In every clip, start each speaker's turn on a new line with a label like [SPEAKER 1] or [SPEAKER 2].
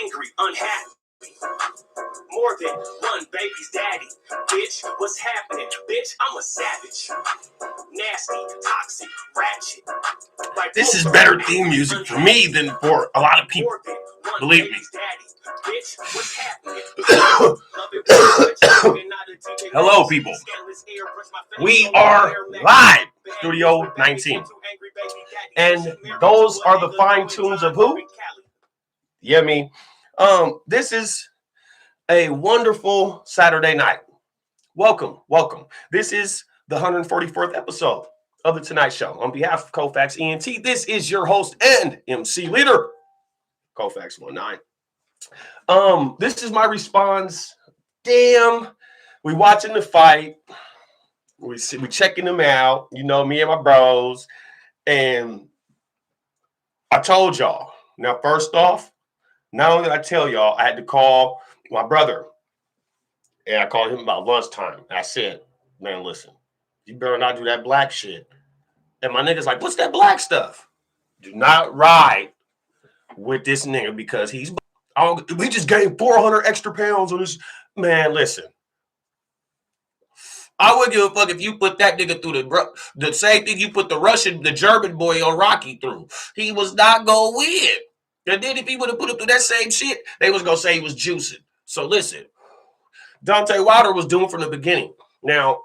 [SPEAKER 1] angry, unhappy. More than one baby's daddy. Bitch, what's happening? Bitch, I'm a savage. Nasty, toxic, ratchet. Like
[SPEAKER 2] this is better theme music for me than for a lot of people. Believe me.
[SPEAKER 1] Bitch, what's happening?
[SPEAKER 2] Hello, people. We are live, Studio 19. And those are the fine tunes of who? Yeah, me. This is a wonderful Saturday night. Welcome. This is the 144th episode of the Tonight Show. On behalf of COLFAX-19, this is your host and MC leader, COLFAX-19. This is my response. Damn, we watching the fight. We checking them out. You know, me and my bros. And I told y'all. Now, first off, not only did I tell y'all, I had to call my brother. And I called him about lunchtime. I said, man, listen, you better not do that black shit. And my nigga's like, what's that black stuff? Do not ride with this nigga because we just gained 400 extra pounds on this. Man, listen. I wouldn't give a fuck if you put that nigga through the same thing you put the German boy on Rocky through. He was not going to win. And then if he would have put him through that same shit, they was going to say he was juicing. So listen, Deontay Wilder was doomed from the beginning. Now,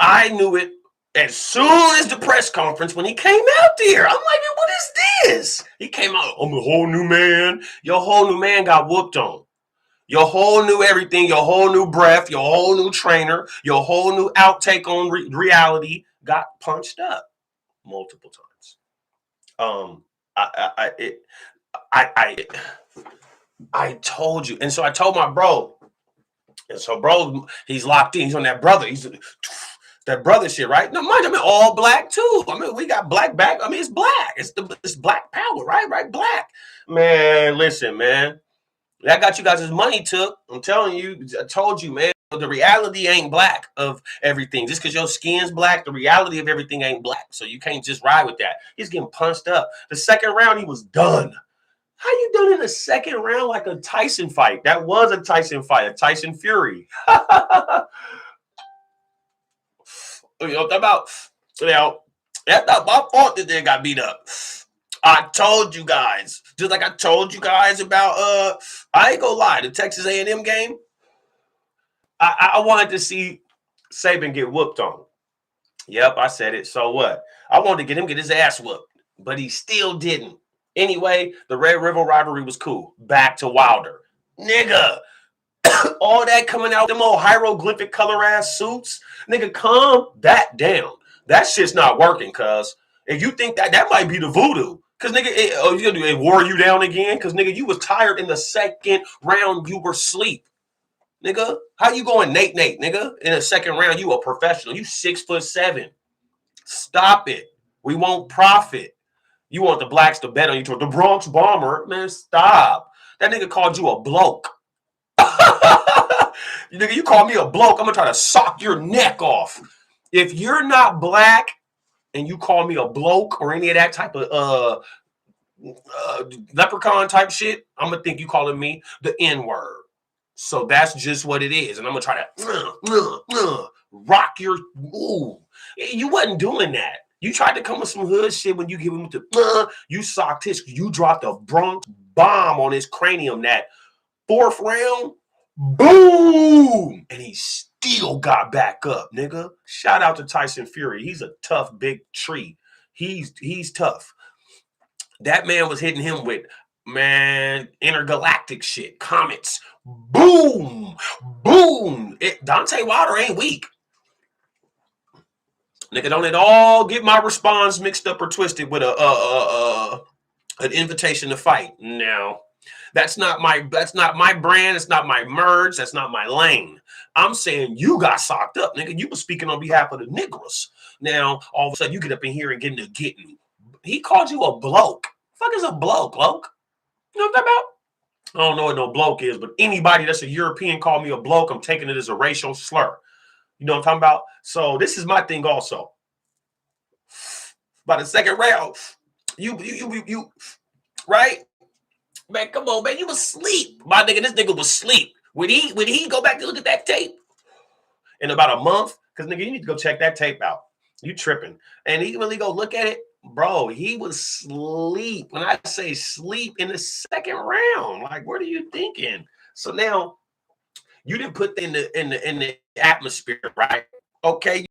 [SPEAKER 2] I knew it as soon as the press conference when he came out there. I'm like, what is this? He came out, I'm a whole new man. Your whole new man got whooped on. Your whole new everything, your whole new breath, your whole new trainer, your whole new outtake on reality got punched up multiple times. I told you. And so I told my bro. And so bro, he's locked in. He's on that brother. He's that brother shit, right? No, mind you, I mean, all black too. I mean, we got black back. I mean, it's black. It's black power, right? Right, black. Man, listen, man. That got you guys' money took. I'm telling you, I told you, man. The reality ain't black of everything. Just because your skin's black, the reality of everything ain't black. So you can't just ride with that. He's getting punched up. The second round, he was done. How you done in the second round like a Tyson fight? That was a Tyson fight, a Tyson Fury. You know what I'm about? That's not my fault that they got beat up. I told you guys, just like I told you guys about, I ain't gonna lie, the Texas A&M game, I wanted to see Saban get whooped on. Yep, I said it. So what? I wanted to get his ass whooped, but he still didn't. Anyway, the Red River rivalry was cool. Back to Wilder. Nigga, all that coming out, them old hieroglyphic color ass suits. Nigga, calm that down. That shit's not working, cuz. If you think that might be the voodoo. Because, nigga, it wore you down again? Because, nigga, you was tired in the second round. You were asleep. Nigga, how you going Nate, nigga? In the second round, you a professional. You 6'7". Stop it. We won't profit. You want the blacks to bet on you. The Bronx Bomber. Man, stop. That nigga called you a bloke. Nigga, you call me a bloke, I'm going to try to sock your neck off. If you're not black, and you call me a bloke or any of that type of leprechaun type shit, I'm going to think you calling me the N-word. So that's just what it is. And I'm going to try to rock your... Ooh. You wasn't doing that. You tried to come with some hood shit when you give him the... you socked his... You dropped a Bronx bomb on his cranium that fourth round. Boom! And he still got back up, nigga. Shout out to Tyson Fury. He's a tough big tree. He's tough. That man was hitting him with, man, intergalactic shit. Comets. Boom! Boom! Deontay Wilder ain't weak. Nigga, don't at all get my response mixed up or twisted with an invitation to fight. No. That's not my brand. It's not my merge. That's not my lane. I'm saying you got socked up, nigga. You was speaking on behalf of the Negroes. Now, all of a sudden, you get up in here and get into getting. He called you a bloke. Fuck is a bloke? You know what I'm talking about? I don't know what no bloke is, but anybody that's a European call me a bloke, I'm taking it as a racial slur. You know what I'm talking about? So this is my thing also. By the second round, you right? Man, come on, man. You was asleep. My nigga, this nigga was asleep. When he go back to look at that tape in about a month, because nigga, you need to go check that tape out. You tripping. And he really go look at it. Bro, he was sleep. When I say sleep in the second round, like, what are you thinking? So now you didn't put in the atmosphere, right? Okay.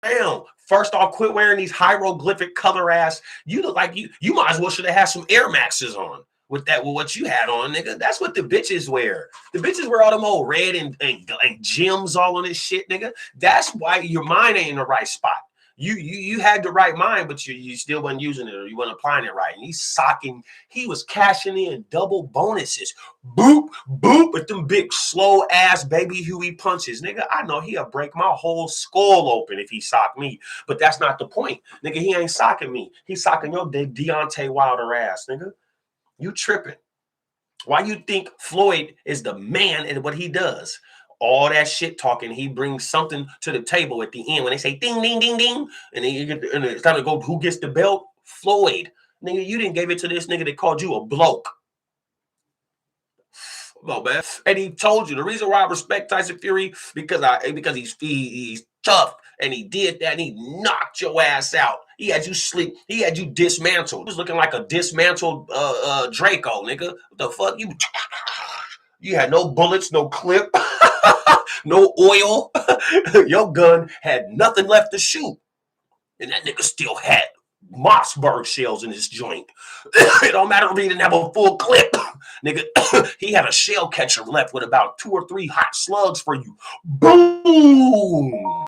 [SPEAKER 2] Now, first off, quit wearing these hieroglyphic color ass. You look like you might as well should have had some Air Maxes on with what you had on, nigga. That's what the bitches wear. The bitches wear all them old red and gems all on this shit, nigga. That's why your mind ain't in the right spot. You had the right mind, but you still wasn't using it or you wasn't applying it right. And he was cashing in double bonuses. Boop, boop, with them big slow ass baby Huey punches. Nigga, I know he'll break my whole skull open if he sock me. But that's not the point. Nigga, he ain't socking me. He's socking your Deontay Wilder ass, nigga. You tripping. Why you think Floyd is the man in what he does? All that shit talking, he brings something to the table at the end when they say ding, ding, ding, ding, and then it's time to go, who gets the belt? Floyd. Nigga, you didn't give it to this nigga that called you a bloke. No, man. And he told you the reason why I respect Tyson Fury because he's tough and he did that and he knocked your ass out. He had you sleep. He had you dismantled. He was looking like a dismantled Draco, nigga. What the fuck? You had no bullets, no clip, no oil. Your gun had nothing left to shoot. And that nigga still had Mossberg shells in his joint. It don't matter if he didn't have a full clip. Nigga, he had a shell catcher left with about 2 or 3 hot slugs for you. Boom!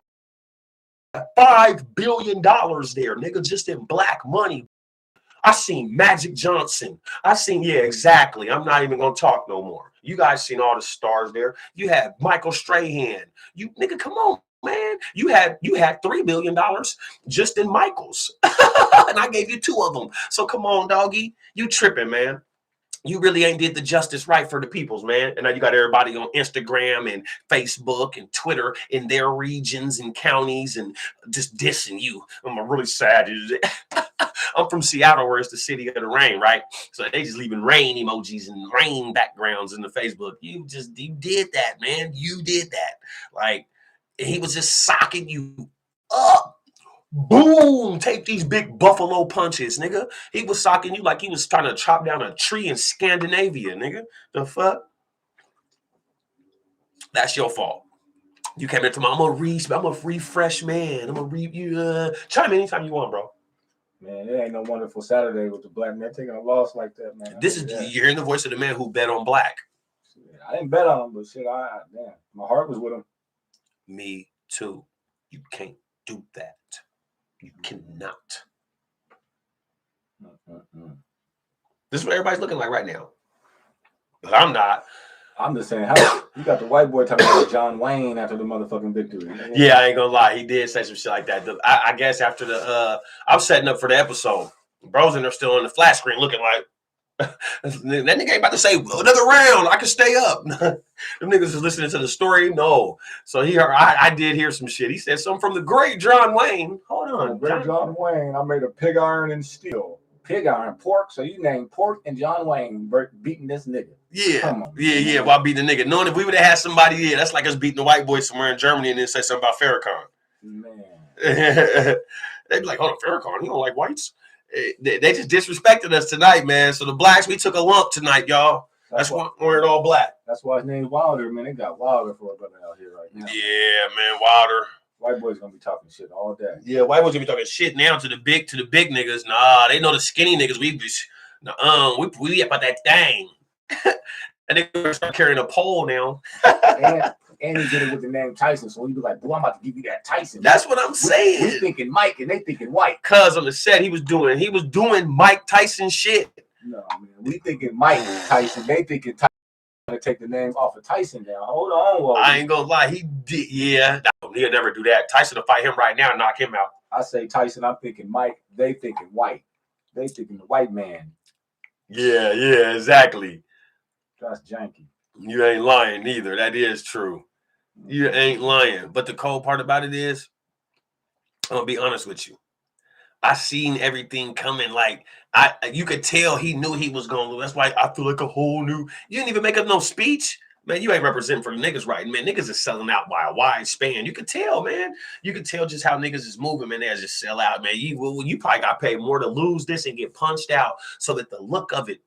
[SPEAKER 2] $5 billion there, nigga, just in black money. I seen Magic Johnson. Yeah, exactly. I'm not even gonna talk no more. You guys seen all the stars there. You had Michael Strahan. You nigga, come on, man. You had $3 billion just in Michaels. And I gave you 2 of them. So come on, doggy. You tripping, man. You really ain't did the justice right for the peoples, man. And now you got everybody on Instagram and Facebook and Twitter in their regions and counties and just dissing you. I'm really sad. I'm from Seattle, where it's the city of the rain, right? So they just leaving rain emojis and rain backgrounds in the Facebook. You did that, man. You did that. Like, he was just socking you up. Boom! Take these big buffalo punches, nigga. He was socking you like he was trying to chop down a tree in Scandinavia, nigga. The fuck? That's your fault. You came into I'm a refresh man. I'm gonna chime in anytime you want, bro.
[SPEAKER 3] Man, it ain't no wonderful Saturday with the black man taking a loss like that, man.
[SPEAKER 2] You're hearing the voice of the man who bet on black.
[SPEAKER 3] I didn't bet on him, but shit, damn, my heart was with him.
[SPEAKER 2] Me too. You can't do that. You cannot. This is what everybody's looking like right now. But I'm not. I'm
[SPEAKER 3] just saying, how you got the white boy talking about John Wayne after the motherfucking victory.
[SPEAKER 2] Yeah, I ain't gonna lie. He did say some shit like that. I guess after I'm setting up for the episode. Bros in there still on the flat screen looking like, that nigga ain't about to say another round. I can stay up. Them niggas is listening to the story. No. So I did hear some shit. He said something from the great John Wayne. Hold on.
[SPEAKER 3] Great John Wayne. I made a pig iron and steel. Pig iron, pork. So you named Pork and John Wayne beating this nigga.
[SPEAKER 2] Yeah. Come on, yeah. While beating the nigga. Knowing if we would have had somebody, that's like us beating the white boy somewhere in Germany and then say something about Farrakhan. Man. They'd be like, hold on, Farrakhan, he don't like whites. They just disrespected us tonight, man. So the blacks, we took a lump tonight, y'all. That's why we're all black.
[SPEAKER 3] That's why his name's Wilder, man. They got Wilder for a brother out here right now.
[SPEAKER 2] Yeah, man, Wilder.
[SPEAKER 3] White boys gonna be talking shit all day.
[SPEAKER 2] Yeah, white boys gonna be talking shit now to the big niggas. Nah, they know the skinny niggas. We about that thing. And they gonna start carrying a pole now.
[SPEAKER 3] And he did it with the name Tyson, so he be like, "Boy, I'm about to give you that Tyson."
[SPEAKER 2] That's what I'm saying.
[SPEAKER 3] We thinking Mike, and they thinking White.
[SPEAKER 2] Cuz on the set, he was doing Mike Tyson shit.
[SPEAKER 3] No, man, we thinking Mike Tyson. They thinking Tyson to take the name off of Tyson down. Hold on, Wally.
[SPEAKER 2] I ain't gonna lie, he did. Yeah, he'll never do that. Tyson will fight him right now and knock him out.
[SPEAKER 3] I say Tyson. I'm thinking Mike. They thinking White. They thinking the white man.
[SPEAKER 2] Yeah, exactly.
[SPEAKER 3] That's janky.
[SPEAKER 2] You ain't lying neither. That is true. You ain't lying. But the cold part about it is, I'm gonna be honest with you. I seen everything coming. Like You could tell he knew he was going to lose. That's why I feel like a whole new. You didn't even make up no speech. Man, you ain't representing for the niggas right. Man, niggas is selling out by a wide span. You could tell, man. You could tell just how niggas is moving, man. They just sell out, man. You probably got paid more to lose this and get punched out so that the look of it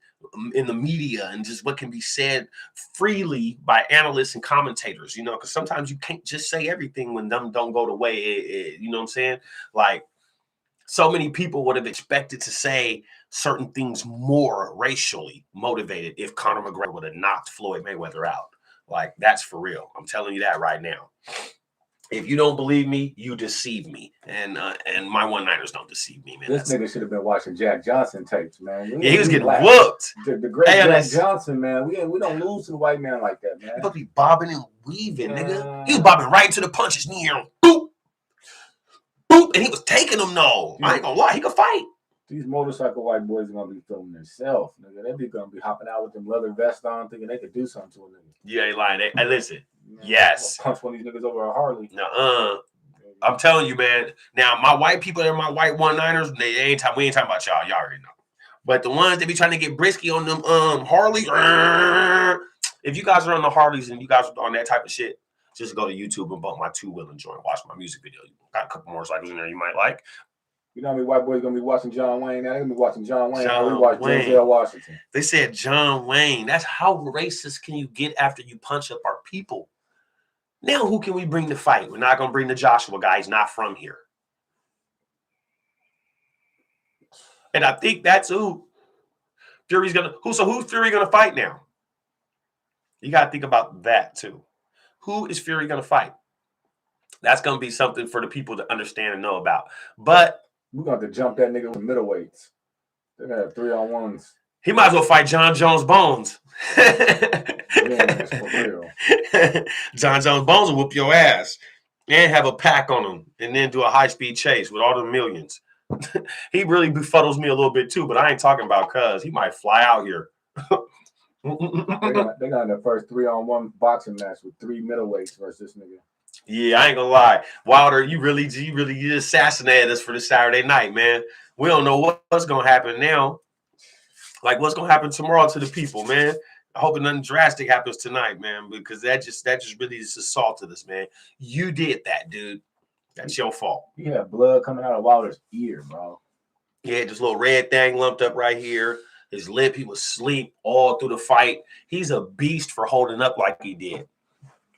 [SPEAKER 2] in the media and just what can be said freely by analysts and commentators, you know, because sometimes you can't just say everything when them don't go the way, you know what I'm saying? Like, so many people would have expected to say certain things more racially motivated if Conor McGregor would have knocked Floyd Mayweather out. Like, that's for real. I'm telling you that right now. If you don't believe me, you deceive me. And my one-niners don't deceive me, man.
[SPEAKER 3] This nigga should have been watching Jack Johnson tapes, man.
[SPEAKER 2] Yeah, he was getting whooped.
[SPEAKER 3] The great Jack Johnson, man. We don't lose to the white man like that, man.
[SPEAKER 2] He supposed to be bobbing and weaving, nigga. He was bobbing right into the punches. Boop. Boop. And he was taking them, though. I ain't gonna lie. He could fight.
[SPEAKER 3] These motorcycle white boys are gonna be feeling themselves, nigga. They be gonna be hopping out with them leather vests on, thinking they could do something to a nigga.
[SPEAKER 2] You ain't lying. Hey, listen. Man, yes.
[SPEAKER 3] Punch one of these niggas over a Harley.
[SPEAKER 2] I'm telling you, man. Now, my white people and my white one-niners, we ain't talking about y'all. Y'all already know. But the ones that be trying to get brisky on them Harley, if you guys are on the Harleys and you guys are on that type of shit, just go to YouTube and bump my two-wheel and join. Watch my music video. Got a couple motorcycles in there you might like.
[SPEAKER 3] You know how many white boys gonna be watching John Wayne? Now they're gonna be watching John Wayne. We watch Denzel Washington.
[SPEAKER 2] They said John Wayne. That's how racist can you get after you punch up our people? Now who can we bring to fight? We're not gonna bring the Joshua guy. He's not from here. And I think that's who Fury's gonna. Who's Fury gonna fight now? You gotta think about that too. Who is Fury gonna fight? That's gonna be something for the people to understand and know about. But
[SPEAKER 3] we're going to have to jump that nigga with middleweights. They're going to have 3-on-1s.
[SPEAKER 2] He might as well fight John Jones Bones.
[SPEAKER 3] Yeah, for real.
[SPEAKER 2] John Jones Bones will whoop your ass and have a pack on him and then do a high-speed chase with all the millions. He really befuddles me a little bit too, but I ain't talking about cuz. He might fly out here.
[SPEAKER 3] They got the first 3-on-1 boxing match with 3 middleweights versus this nigga.
[SPEAKER 2] Yeah, I ain't gonna lie. Wilder, you assassinated us for this Saturday night, man. We don't know what's gonna happen now. Like, what's gonna happen tomorrow to the people, man? I hope nothing drastic happens tonight, man, because that just really just assaulted us, man. You did that, dude. That's your fault.
[SPEAKER 3] He had blood coming out of Wilder's ear, bro.
[SPEAKER 2] He had this little red thing lumped up right here. His lip, he was asleep all through the fight. He's a beast for holding up like he did.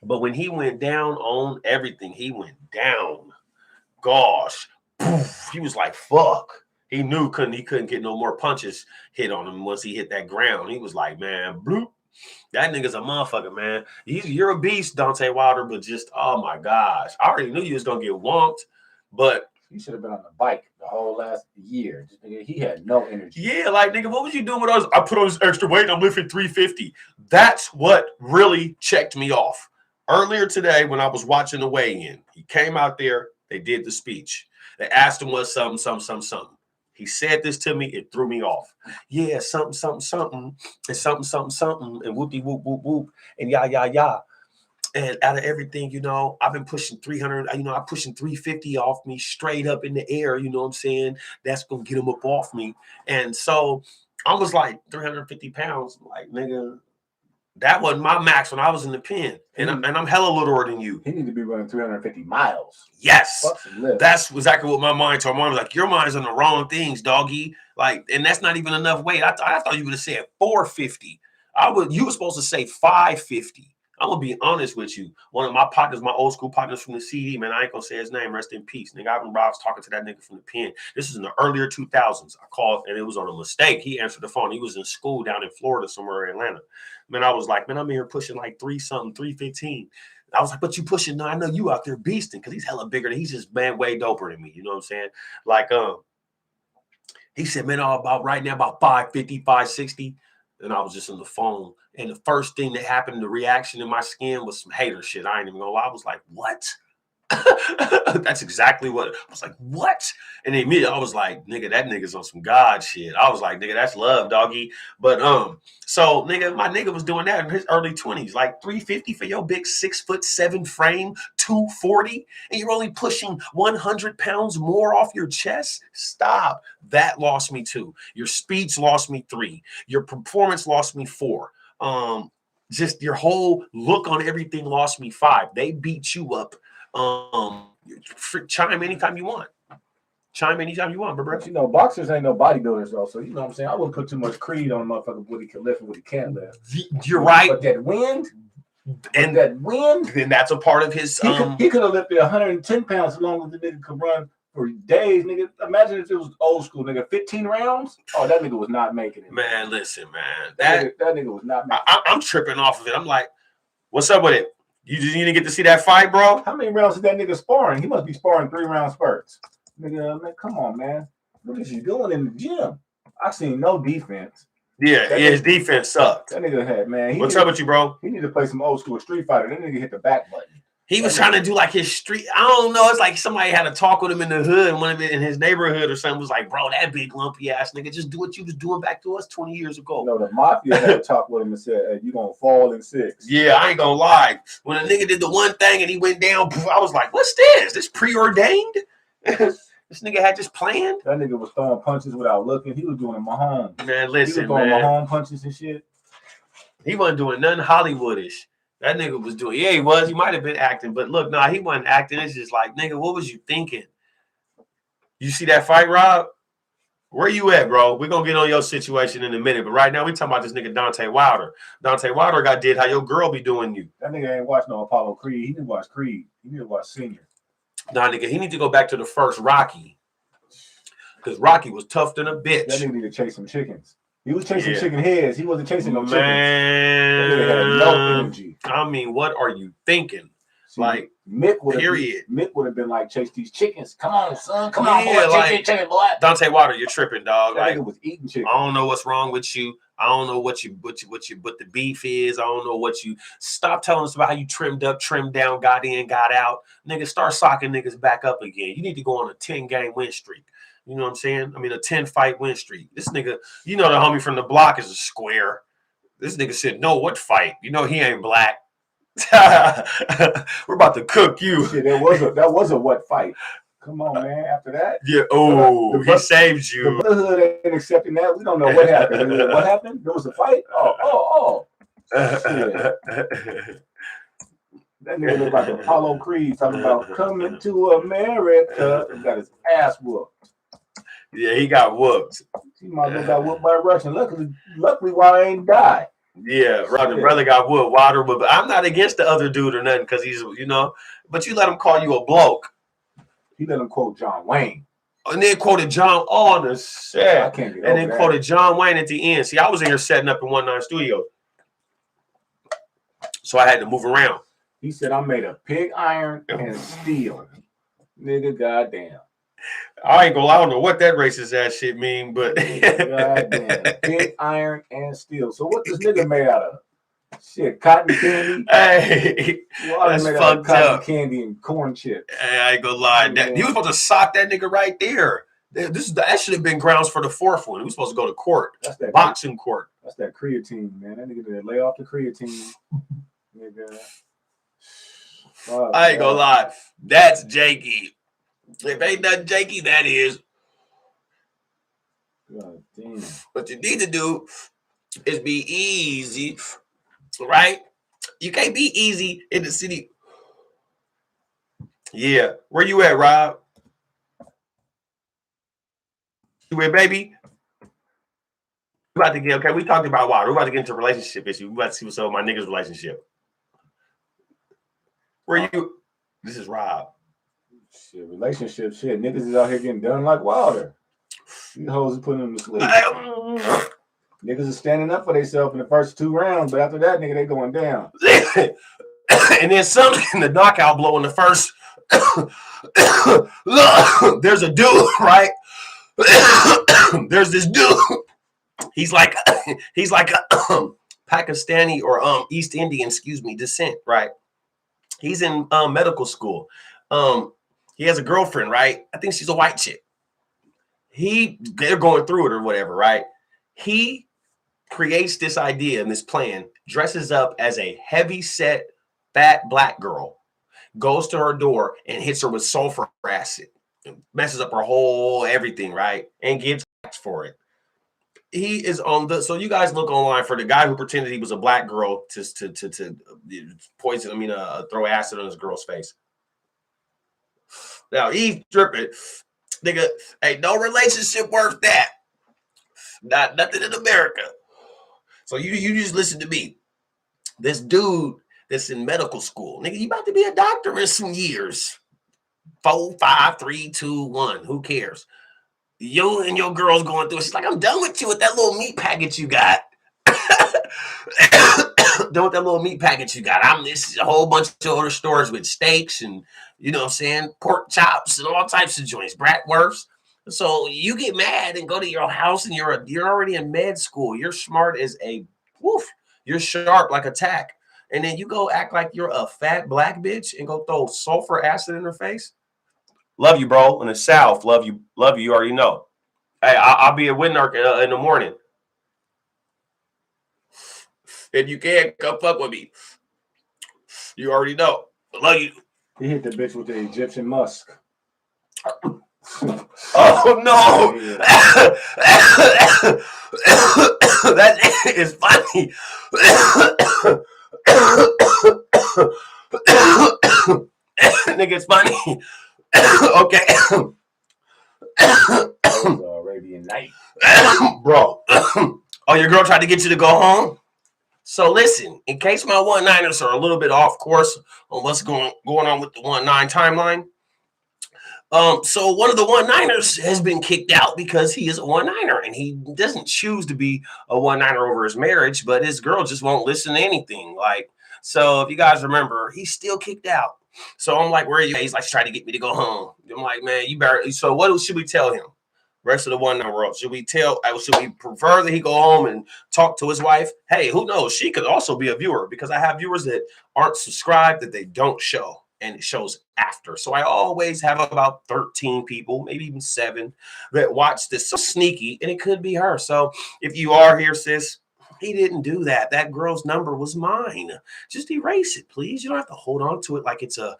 [SPEAKER 2] But when he went down on everything, he went down. Gosh, poof, he was like, fuck. He knew he couldn't get no more punches hit on him once he hit that ground. He was like, man, bloop. That nigga's a motherfucker, man. You're a beast, Deontay Wilder, but just, oh my gosh. I already knew you was going to get whomped, but
[SPEAKER 3] he should have been on the bike the whole last year. Just, nigga, he had no energy.
[SPEAKER 2] Yeah, like, nigga, what was you doing with us? I put on this extra weight and I'm lifting 350. That's what really checked me off. Earlier today, when I was watching the weigh-in, he came out there. They did the speech. They asked him what something. He said this to me. It threw me off. Yeah, something, and something, and whoopty whoop whoop whoop, and yah. And out of everything, you know, I've been pushing 300. You know, I'm pushing 350 off me straight up in the air. You know what I'm saying? That's gonna get him up off me. And so I was like 350 pounds. Like, nigga. That wasn't my max when I was in the pen. And I'm hella littler than you.
[SPEAKER 3] He need to be running 350 miles.
[SPEAKER 2] Yes. That's exactly what my mind told me. I was like, your mind's on the wrong things, doggy. Like, and that's not even enough weight. I thought you would have said 450. You were supposed to say 550. I'm going to be honest with you. One of my partners, my old school partners from the CD, man, I ain't going to say his name. Rest in peace. Nigga, I was talking to that nigga from the pen. This is in the earlier 2000s. I called, and it was on a mistake. He answered the phone. He was in school down in Florida, somewhere in Atlanta. Man, I was like, man, I'm here pushing like 315. I was like, but you pushing? No, I know you out there beasting because he's hella bigger. He's just, man, way doper than me. You know what I'm saying? Like, he said, man, about right now, about 550, 560. And I was just on the phone. And the first thing that happened, the reaction in my skin was some hater shit. I ain't even gonna lie. I was like, what? That's exactly what I was like. What? And then immediately I was like, nigga, that nigga's on some God shit. I was like, nigga, that's love, doggy. But so nigga, my nigga was doing that in his early 20s, like 350 for your big 6'7" frame, 240, and you're only pushing 100 pounds more off your chest. Stop. That lost me 2. Your speech lost me 3. Your performance lost me 4. Just your whole look on everything lost me 5. They beat you up. Chime anytime you want. Chime anytime you want, bro.
[SPEAKER 3] But you know, boxers ain't no bodybuilders though, so you know what I'm saying. I wouldn't put too much creed on a motherfucker what he can lift and what he can't lift.
[SPEAKER 2] You're right.
[SPEAKER 3] But that wind,
[SPEAKER 2] and that's a part of his.
[SPEAKER 3] He could have lifted 110 pounds as long as the nigga could run for days, nigga. Imagine if it was old school, nigga. 15 rounds. Oh, that nigga was not making it.
[SPEAKER 2] Man, listen, man.
[SPEAKER 3] That nigga was not making
[SPEAKER 2] it. I'm tripping off of it. I'm like, what's up with it? You didn't get to see that fight, bro?
[SPEAKER 3] How many rounds is that nigga sparring? He must be sparring 3-round spurts. Nigga, man, come on, man. What is he doing in the gym? I seen no defense.
[SPEAKER 2] Yeah, his defense sucked.
[SPEAKER 3] That nigga had, man.
[SPEAKER 2] What's up with you, bro?
[SPEAKER 3] He need to play some old school Street Fighter. That nigga hit the back button.
[SPEAKER 2] He was trying to do like his street. I don't know. It's like somebody had a talk with him in the hood, and one of it in his neighborhood or something was like, bro, that big lumpy ass nigga, just do what you was doing back to us 20 years ago.
[SPEAKER 3] No, the mafia had a talk with him and said, hey, you gonna fall in 6.
[SPEAKER 2] Yeah, I ain't gonna lie. When a nigga did the one thing and he went down, I was like, what's this? This preordained? This nigga had just planned?
[SPEAKER 3] That nigga was throwing punches without looking. He was doing Mahomes.
[SPEAKER 2] Man, listen,
[SPEAKER 3] he was throwing Mahomes punches and shit.
[SPEAKER 2] He wasn't doing nothing Hollywoodish. That nigga was doing, yeah, he was. He might have been acting, but look, nah, he wasn't acting. It's just like, nigga, what was you thinking? You see that fight, Rob? Where you at, bro? We're going to get on your situation in a minute, but right now we talking about this nigga Deontay Wilder. Deontay Wilder got did how your girl be doing you.
[SPEAKER 3] That nigga ain't watch no Apollo Creed. He didn't watch Creed. He didn't watch Senior.
[SPEAKER 2] Nah, nigga, he need to go back to the first Rocky. Because Rocky was tough than a bitch.
[SPEAKER 3] That nigga need to chase some chickens. He was chasing chicken heads. He wasn't chasing no chickens.
[SPEAKER 2] Man,
[SPEAKER 3] that nigga had no energy.
[SPEAKER 2] I mean, what are you thinking?
[SPEAKER 3] See,
[SPEAKER 2] like,
[SPEAKER 3] Mick would have been like, chase these chickens. Come on, son. Come on, boy.
[SPEAKER 2] Like,
[SPEAKER 3] chicken, boy.
[SPEAKER 2] Deontay Wilder, you're tripping, dog.
[SPEAKER 3] That
[SPEAKER 2] like,
[SPEAKER 3] nigga was eating chicken.
[SPEAKER 2] I don't know what's wrong with you. I don't know what the beef is. I don't know what you stop telling us about how you trimmed up, trimmed down, got in, got out. Nigga, start socking niggas back up again. You need to go on a 10-game win streak. You know what I'm saying? I mean, a 10-fight win streak. This nigga, you know, the homie from the block is a square. This nigga said, no, what fight? You know, he ain't black. We're about to cook you.
[SPEAKER 3] Shit, that was a what fight? Come on, man. After that,
[SPEAKER 2] yeah. Oh, he saved you.
[SPEAKER 3] The Brotherhood ain't accepting that. We don't know what happened. What happened? There was a fight. Oh. Shit. That nigga look like Apollo Creed talking about coming to America. He got his ass whooped.
[SPEAKER 2] Yeah, he got whooped.
[SPEAKER 3] He might have got whooped by a Russian. Luckily, Wilder ain't died.
[SPEAKER 2] Yeah, right. The brother got whooped. Wilder whooped. I'm not against the other dude or nothing because he's, you know, but you let him call you a bloke.
[SPEAKER 3] He let him quote John Wayne.
[SPEAKER 2] And then quoted John on the set.
[SPEAKER 3] I can't get
[SPEAKER 2] and then quoted John Wayne at the end. See, I was in here setting up in 19 Studios. So I had to move around.
[SPEAKER 3] He said, I made of pig iron and steel. Nigga, goddamn.
[SPEAKER 2] I ain't gonna lie, I don't know what that racist ass shit mean, but
[SPEAKER 3] goddamn. Pig iron and steel. So what this nigga made out of? Shit, cotton candy.
[SPEAKER 2] Hey,
[SPEAKER 3] that's made out of cotton candy and corn chips.
[SPEAKER 2] Hey, I ain't gonna lie. He was supposed to sock that nigga right there. That should have been grounds for the 4th one. He was supposed to go to court.
[SPEAKER 3] That's that
[SPEAKER 2] boxing court.
[SPEAKER 3] That's that creatine, man. That nigga did lay off the creatine. Nigga.
[SPEAKER 2] I ain't gonna lie. That's Jakey. If ain't nothing Jakey, that is.
[SPEAKER 3] God damn.
[SPEAKER 2] What you need to do is be easy, right? You can't be easy in the city. Yeah. Where you at, Rob? You at, baby? We about to get, okay, we talked about Wilder. We're about to get into relationship issues. We about to see what's up with my nigga's relationship. Where you? This is Rob.
[SPEAKER 3] Shit, relationship shit. Niggas is out here getting done like Wilder. These hoes are putting them to sleep. Niggas are standing up for themselves in the first 2 rounds, but after that, nigga, they going down.
[SPEAKER 2] And then some in the knockout blow in the first. There's a dude, right? There's this dude. He's like a Pakistani or East Indian, descent, right? He's in medical school. He has a girlfriend, right? I think she's a white chick. They're going through it or whatever, right? He creates this idea and this plan, dresses up as a heavy set, fat black girl, goes to her door and hits her with sulfur acid, messes up her whole everything, right? And gets for it. He is on the, so you guys look online for the guy who pretended he was a black girl to poison, throw acid on his girl's face. Now he's dripping. Nigga, ain't no relationship worth that. Not nothing in America. So you just listen to me. This dude that's in medical school, nigga, you about to be a doctor in some years. 4, 5, 3, 2, 1. Who cares? You and your girl's going through it. She's like, I'm done with you with that little meat package you got. Done with that little meat package you got. This is a whole bunch of other stores with steaks and, you know what I'm saying, pork chops and all types of joints, bratwursts. So you get mad and go to your house and you're already in med school. You're smart as a woof. You're sharp like a tack. And then you go act like you're a fat black bitch and go throw sulfur acid in her face. Love you, bro. In the South, love you. Love you. You already know. Hey, I'll be at Windark in the morning. And you can't come fuck with me. You already know. Love you.
[SPEAKER 3] He hit the bitch with the Egyptian musk.
[SPEAKER 2] Oh no! That is funny. Nigga, it's funny. Okay.
[SPEAKER 3] That was Arabian Night.
[SPEAKER 2] Bro. Oh, your girl tried to get you to go home? So listen, in case my 1-9ers are a little bit off course on what's going on with the 1-9 timeline. So one of the 1-9ers has been kicked out because he is a 1-9er and he doesn't choose to be a 1-9er over his marriage, but his girl just won't listen to anything. Like, so if you guys remember, he's still kicked out. So I'm like, where are you? He's like, trying to get me to go home. I'm like, man, you better. So what should we tell him? Rest of the 1-9 world. Should we prefer that he go home and talk to his wife? Hey, who knows? She could also be a viewer because I have viewers that aren't subscribed that they don't show. And it shows after. So I always have about 13 people, maybe even 7, that watch this. So sneaky, and it could be her. So if you are here, sis, he didn't do that. That girl's number was mine. Just erase it, please. You don't have to hold on to it like it's the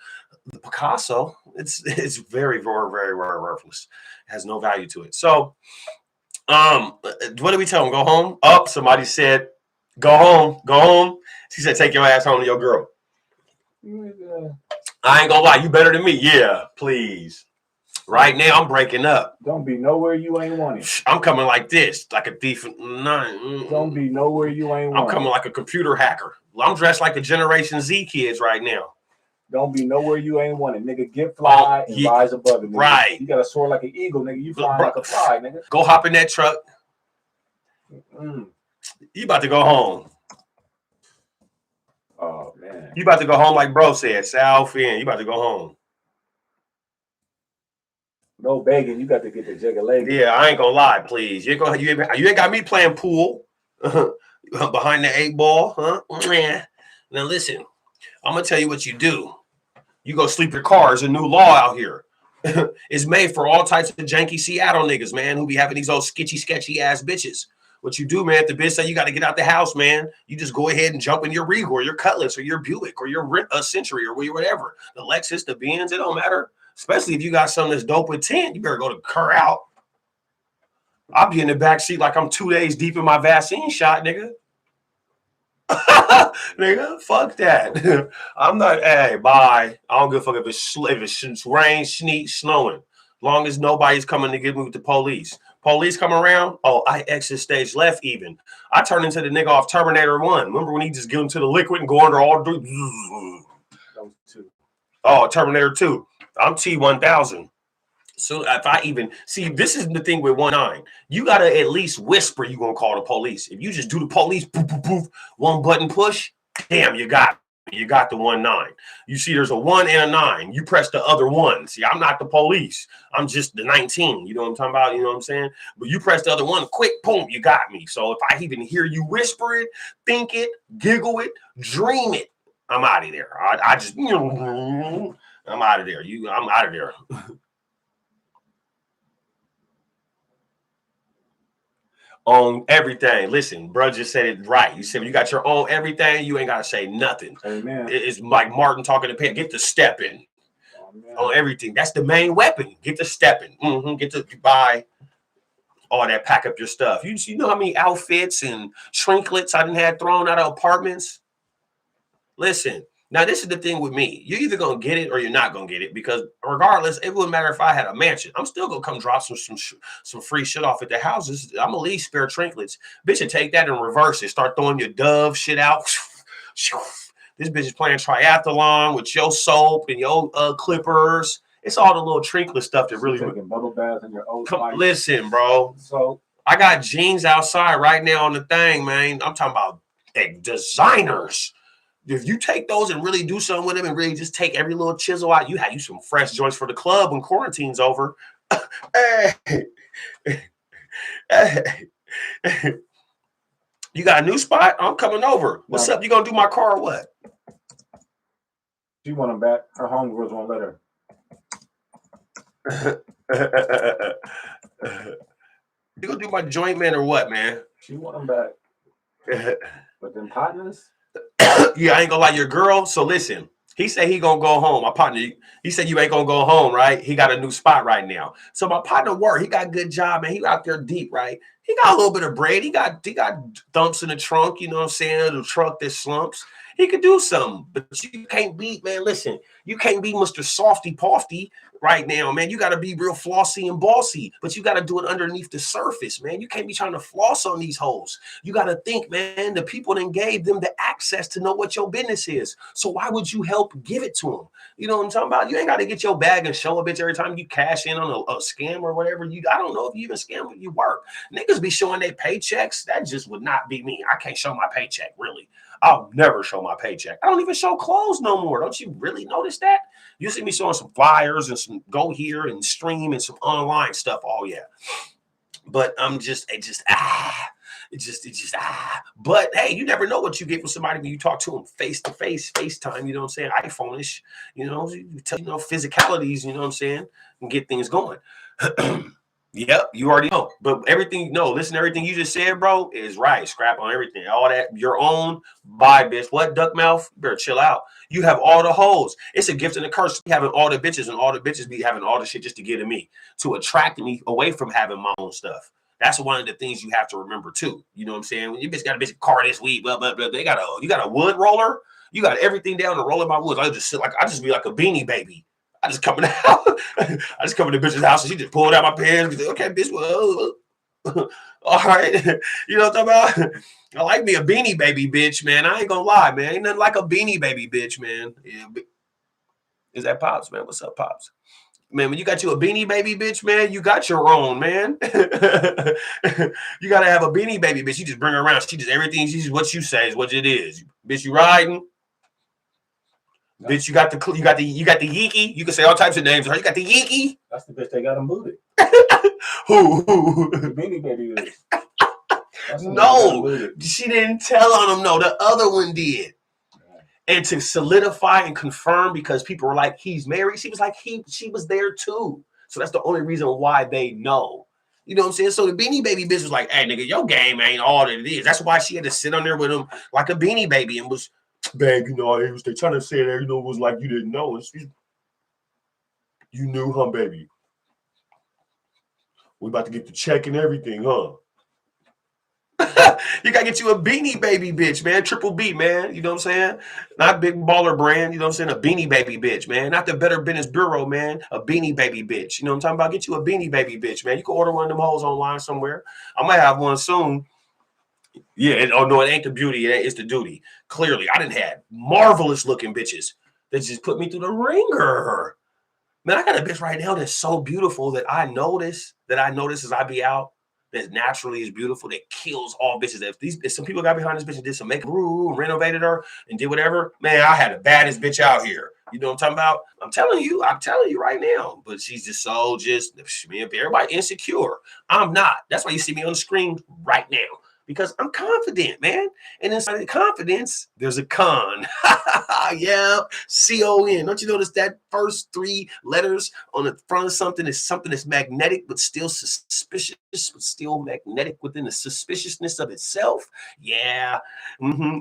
[SPEAKER 2] Picasso. It's very, very, very, very worthless. It has no value to it. So what did we tell him? Go home? Oh, somebody said, go home. Go home. She said, take your ass home to your girl. I ain't gonna lie, you better than me. Yeah, please. Right now, I'm breaking up.
[SPEAKER 3] Don't be nowhere you ain't wanted.
[SPEAKER 2] I'm coming like this, like a thief. Don't
[SPEAKER 3] be nowhere you ain't wanted.
[SPEAKER 2] I'm coming like a computer hacker. I'm dressed like the Generation Z kids right now.
[SPEAKER 3] Don't be nowhere you ain't wanted, nigga. Get fly and rise above it, nigga.
[SPEAKER 2] Right.
[SPEAKER 3] You gotta soar like an eagle, nigga. You flying like a fly, nigga.
[SPEAKER 2] Go hop in that truck. You about to go home.
[SPEAKER 3] Oh, man.
[SPEAKER 2] You about to go home like bro said, South End. You about to go home.
[SPEAKER 3] No begging. You got to get the jigger leg.
[SPEAKER 2] Yeah, I ain't gonna lie, please. You ain't got me playing pool behind the 8 ball, huh? Now listen, I'm gonna tell you what you do. You go sleep your car. There's a new law out here. It's made for all types of janky Seattle niggas, man, who be having these old sketchy ass bitches. What you do, man, if the bitch say you got to get out the house, man, you just go ahead and jump in your Regal or your Cutlass or your Buick or your Century or whatever. The Lexus, the Benz, it don't matter. Especially if you got something that's dope with 10, you better go to Corral. I'll be in the back seat like I'm 2 days deep in my vaccine shot, nigga. Nigga, fuck that. I'm not, hey, bye. I don't give a fuck if it's rain, sleet, snowing. Long as nobody's coming to get me with the police. Police come around, oh, I exit stage left even. I turn into the nigga off Terminator 1. Remember when he just get into the liquid and go under all...
[SPEAKER 3] Those 2.
[SPEAKER 2] Oh, Terminator 2. I'm T-1000. So if I even... See, this is the thing with 1-9. You got to at least whisper you going to call the police. If you just do the police, poof, poof, poof, one button push, damn, you got it. You got the 1-9. You see there's a 1 and a 9. You press the other 1. See, I'm not the police. I'm just the 19. You know what I'm talking about? You know what I'm saying? But you press the other 1, quick, boom, you got me. So if I even hear you whisper it, think it, giggle it, dream it, I'm out of there. I just, I'm out of there. I'm out of there. Own everything. Listen, bro just said it right. You said when you got your own everything, you ain't gotta say nothing.
[SPEAKER 3] Amen.
[SPEAKER 2] It's like Martin talking to Penn. Get the stepping on everything. That's the main weapon. Get the stepping. Get to buy all that. Pack up your stuff. You know how many outfits and trinklets I done had thrown out of apartments? Listen. Now, this is the thing with me. You're either going to get it or you're not going to get it, because regardless, it wouldn't matter if I had a mansion. I'm still going to come drop some free shit off at the houses. I'm going to leave spare trinkets. Bitch, and take that and reverse it. Start throwing your Dove shit out. This bitch is playing triathlon with your soap and your clippers. It's all the little trinket stuff that really...
[SPEAKER 3] Taking bubble baths in your old
[SPEAKER 2] listen, bro.
[SPEAKER 3] So
[SPEAKER 2] I got jeans outside right now on the thing, man. I'm talking about designers. If you take those and really do something with them and really just take every little chisel out, you have some fresh joints for the club when quarantine's over. Hey. You got a new spot? I'm coming over. What's up? You gonna do my car or what?
[SPEAKER 3] She want them back. Her homegirls won't let her.
[SPEAKER 2] You gonna do my joint, man, or what, man?
[SPEAKER 3] She want them back. But them partners?
[SPEAKER 2] Yeah, I ain't gonna lie, your girl. So listen, he said he gonna go home. My partner, he said you ain't gonna go home, right? He got a new spot right now. So my partner work. He got a good job, man. He out there deep, right? He got a little bit of bread. He got thumps in the trunk. You know what I'm saying? The truck that slumps. He could do something, but you can't be, man. Listen, you can't be Mr. Softy Pofty right now, man. You got to be real flossy and bossy, but you got to do it underneath the surface, man. You can't be trying to floss on these hoes. You got to think, man, the people that gave them the access to know what your business is. So why would you help give it to them? You know what I'm talking about? You ain't got to get your bag and show a bitch every time you cash in on a scam or whatever. I don't know if you even scam when you work. Niggas be showing their paychecks. That just would not be me. I can't show my paycheck, really. I'll never show my paycheck. I don't even show clothes no more. Don't you really notice that? You see me showing some flyers and some go here and stream and some online stuff. Oh yeah. But I'm just, But hey, you never know what you get from somebody when you talk to them face to face, FaceTime, you know what I'm saying? iPhone-ish, you know, physicalities, you know what I'm saying? And get things going. Yep, you already know. But everything, listen, everything you just said, bro, is right. Scrap on everything. All that, your own, buy, bitch. What, duck mouth? You better chill out. You have all the hoes. It's a gift and a curse. Having all the bitches, and all the bitches be having all the shit just to get to me, to attract me away from having my own stuff. That's one of the things you have to remember too. You know what I'm saying? When you bitch got a bitch car this week, blah, blah, blah. You got a wood roller. You got everything down to roll in my woods. I just be like a beanie baby. I just come in the house. I just come in the bitch's house and she just pulled out my pants. Okay, bitch. Well, all right. You know what I'm talking about? I like me a beanie baby bitch, man. I ain't gonna lie, man. Ain't nothing like a beanie baby bitch, man. Yeah. Is that Pops, man? What's up, Pops? Man, when you got you a beanie baby bitch, man, you got your own, man. You gotta have a beanie baby bitch. You just bring her around. She just everything. She's what you say is what it is. Bitch, you riding? No. Bitch, you got the yeeky. You can say all types of names. You got the yeeky.
[SPEAKER 3] That's the bitch they got him booted.
[SPEAKER 2] Who?
[SPEAKER 3] The beanie baby is.
[SPEAKER 2] No, she didn't tell on him. No, the other one did. And to solidify and confirm, because people were like, he's married. She was like, she was there too. So that's the only reason why they know. You know what I'm saying? So the beanie baby bitch was like, hey, nigga, your game ain't all that it is. That's why she had to sit on there with him like a beanie baby and was, bang, you know, they trying to say that, you know, it was like you didn't know. You knew, huh, baby? We about to get the check and everything, huh? You gotta get you a beanie baby bitch, man. Triple B, man. You know what I'm saying? Not Big Baller Brand. You know what I'm saying? A beanie baby bitch, man. Not the Better Business Bureau, man. A beanie baby bitch. You know what I'm talking about? Get you a beanie baby bitch, man. You can order one of them hoes online somewhere. I might have one soon. Yeah. No, it ain't the beauty. It's the duty. Clearly, I done had marvelous looking bitches that just put me through the ringer. Man, I got a bitch right now that's so beautiful that I notice as I be out. That naturally is beautiful, that kills all bitches. If some people got behind this bitch and did some makeup, renovated her, and did whatever, man, I had the baddest bitch out here. You know what I'm talking about? I'm telling you right now. But she's just everybody insecure. I'm not. That's why you see me on the screen right now. because I'm confident, man. And inside the confidence, there's a con. Yeah, C-O-N. Don't you notice that first 3 letters on the front of something is something that's magnetic, but still suspicious, but still magnetic within the suspiciousness of itself? Yeah.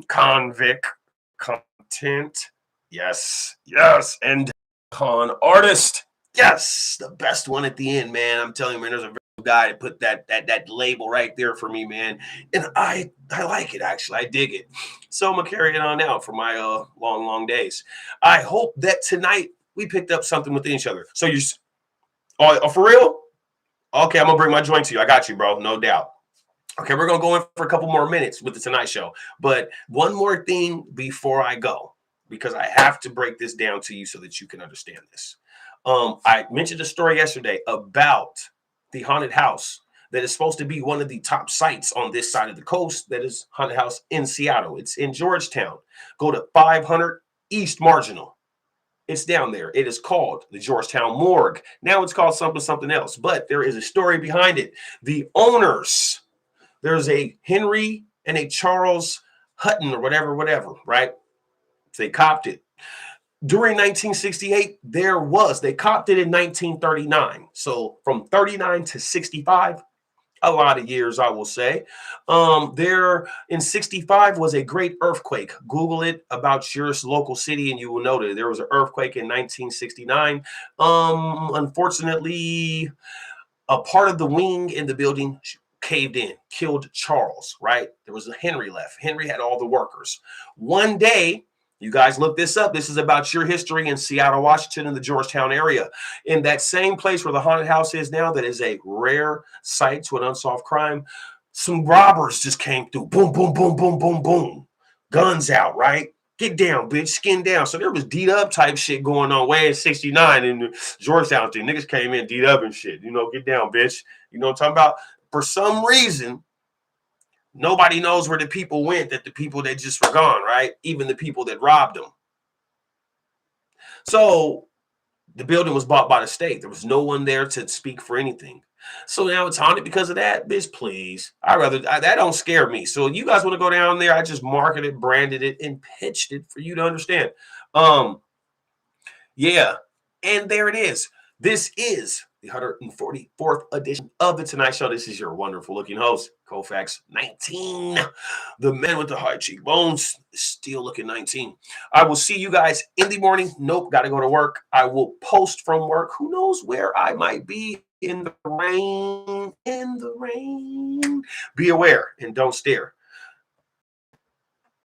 [SPEAKER 2] Convict. Content. Yes. Yes. And con artist. Yes. The best one at the end, man. I'm telling you, man, there's a guy to put that label right there for me, man, and I like it. Actually, I dig it. So I'm gonna carry it on out for my long days. I hope that tonight we picked up something within each other. So you, oh, for real? Okay, I'm gonna bring my joint to you. I got you, bro. No doubt. Okay, we're gonna go in for a couple more minutes with the Tonight Show, but one more thing before I go, because I have to break this down to you so that you can understand this. I mentioned a story yesterday about the haunted house that is supposed to be one of the top sites on this side of the coast. That is haunted house in Seattle. It's in Georgetown. Go to 500 East Marginal. It's down there. It is called the Georgetown Morgue. Now it's called something else, but there is a story behind it. The owners, there's a Henry and a Charles Hutton or whatever, right? They copped it. During 1968, they copped it in 1939. So from 39 to 65, a lot of years, I will say. There in 65 was a great earthquake. Google it about your local city and you will know that there was an earthquake in 1969. Unfortunately, a part of the wing in the building caved in, killed Charles, right? There was a Henry left. Henry had all the workers. One day, you guys look this up. This is about your history in Seattle, Washington, in the Georgetown area. In that same place where the haunted house is now, that is a rare site to an unsolved crime, some robbers just came through. Boom, boom, boom, boom, boom, boom. Guns out, right? Get down, bitch, skin down. So there was D-up type shit going on way in 69 in the Georgetown thing. Niggas came in, D-up and shit. You know, get down, bitch. You know what I'm talking about? For some reason, nobody knows where the people went, that the people that just were gone, right? Even the people that robbed them. So the building was bought by the state. There was no one there to speak for anything. So now it's haunted because of that. Bitch, please. That don't scare me. So you guys want to go down there, I just marketed, branded it, and pitched it for you to understand. Yeah. And there it is. This is the 144th edition of the Tonight Show. This is your wonderful looking host, COLFAX-19. The man with the high cheekbones, still looking 19. I will see you guys in the morning. Nope, got to go to work. I will post from work. Who knows where I might be in the rain. Be aware and don't stare.